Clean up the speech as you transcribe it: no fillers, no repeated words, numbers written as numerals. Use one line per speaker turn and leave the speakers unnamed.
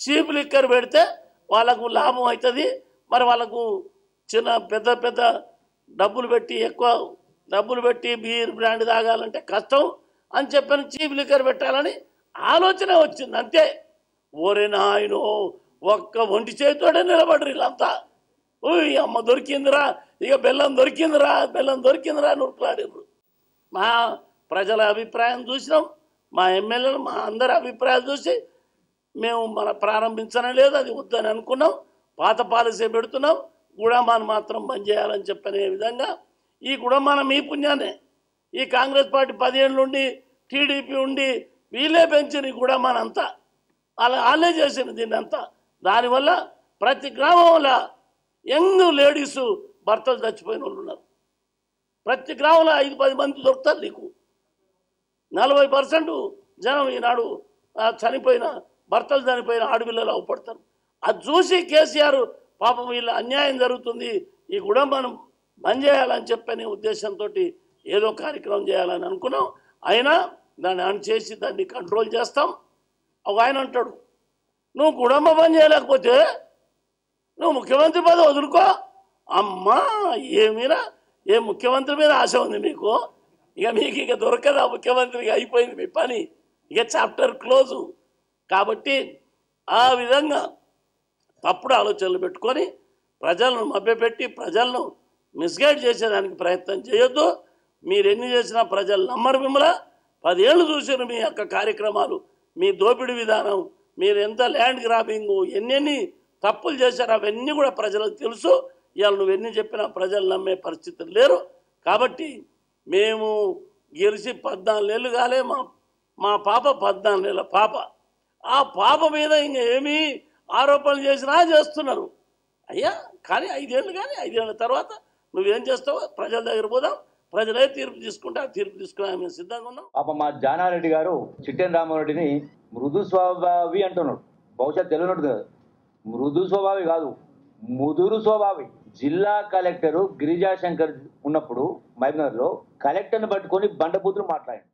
Cheap liquor పెడితే వాళ్ళకు లాభం అవుతుంది. మరి వాళ్ళకు చిన్న పెద్ద పెద్ద డబ్బులు పెట్టి ఎక్కువ డబ్బులు పెట్టి బీర్ బ్రాండ్ తాగాలంటే కష్టం అని చెప్పని చీప్ లిక్కర్ పెట్టాలని ఆలోచన వచ్చింది అంతే. ఓరే నాయనో, ఒక్క ఒంటి చేతితోనే నిలబడరు వీళ్ళంతా. ఓయ్ అమ్మ దొరికిందిరా, ఇక బెల్లం దొరికిందిరా నురుకులాడిర్రు. మా ప్రజల అభిప్రాయం చూసినాం, మా ఎమ్మెల్యేలు మా అందరి అభిప్రాయాలు చూసి మేము మన ప్రారంభించడం లేదు, అది వద్దని అనుకున్నాం. పాత పాలసీ పెడుతున్నాం, గుడామాను మాత్రం బంద్ చేయాలని చెప్పనే విధంగా. ఈ గుడామాన మీ పుణ్యానే. ఈ కాంగ్రెస్ పార్టీ 10 ఏళ్ళు ఉండి టీడీపీ ఉండి వీళ్ళే పెంచిన ఈ గుడామానంతా, వాళ్ళే చేసిన దీన్ని అంతా. దానివల్ల ప్రతి గ్రామంలో యంగ్ లేడీసు భర్తలు చచ్చిపోయిన వాళ్ళు ఉన్నారు. ప్రతి గ్రామంలో 5-10 మంది దొరుకుతారు నీకు. 40% జనం ఈనాడు భర్తలు చనిపోయిన ఆడపిల్లలు అవపడతారు. అది చూసి కేసీఆర్ పాపం వీళ్ళ అన్యాయం జరుగుతుంది, ఈ గుడంబను బంద్ చేయాలని చెప్పని ఉద్దేశంతో ఏదో కార్యక్రమం చేయాలని అనుకున్నాం. అయినా దాన్ని చేసి దాన్ని కంట్రోల్ చేస్తాం. ఆయన అంటాడు, నువ్వు గుడంబ బంద్ చేయలేకపోతే నువ్వు ముఖ్యమంత్రి పదవి వదులుకో. అమ్మా ఏమీరా, ఏ ముఖ్యమంత్రి మీద ఆశ ఉంది మీకు? మీకు దొరకదు, ఆ ముఖ్యమంత్రికి అయిపోయింది మీ పని, చాప్టర్ క్లోజు. కాబట్టి ఆ విధంగా తప్పుడు ఆలోచనలు పెట్టుకొని ప్రజలను మభ్యపెట్టి ప్రజలను మిస్గైడ్ చేసేదానికి ప్రయత్నం చేయొద్దు. మీరు ఎన్ని చేసినా ప్రజలు నమ్మరు మిమ్మల్ని. 10 ఏళ్ళు చూసారు మీ యొక్క కార్యక్రమాలు, మీ దోపిడీ విధానం, మీరు ఎంత ల్యాండ్ గ్రాబింగ్, ఎన్ని తప్పులు చేశారు అవన్నీ కూడా ప్రజలకు తెలుసు. ఇవాళ నువ్వెన్ని చెప్పినా ప్రజలు నమ్మే పరిస్థితులు లేరు. కాబట్టి మేము గెలిచి 14 ఏళ్ళు కాలే, మా పాప 14 ఏళ్ళ పాప. ఆ పాప మీద ఇంకా ఏమీ ఆరోపణలు చేసినా చేస్తున్నారు అయ్యా. కానీ 5 ఏళ్ళు, కానీ 5 ఏళ్ళ తర్వాత నువ్వేం చేస్తావో ప్రజల దగ్గర పోదాం, ప్రజలే తీర్పు తీసుకుంటే ఆ తీర్పు తీసుకునే మేము సిద్ధంగా ఉన్నాం.
పాప మా జానారెడ్డి గారు చిట్టెన్ రామారెడ్డిని మృదు స్వభావి అంటున్నాడు. బహుశా తెలియనట్టు కదా, మృదు స్వభావి కాదు, ముదురు స్వభావి. జిల్లా కలెక్టర్ గిరిజాశంకర్ ఉన్నప్పుడు మహబూబ్నగర్లో కలెక్టర్ని పట్టుకొని బండబూతులు మాట్లాడాడు.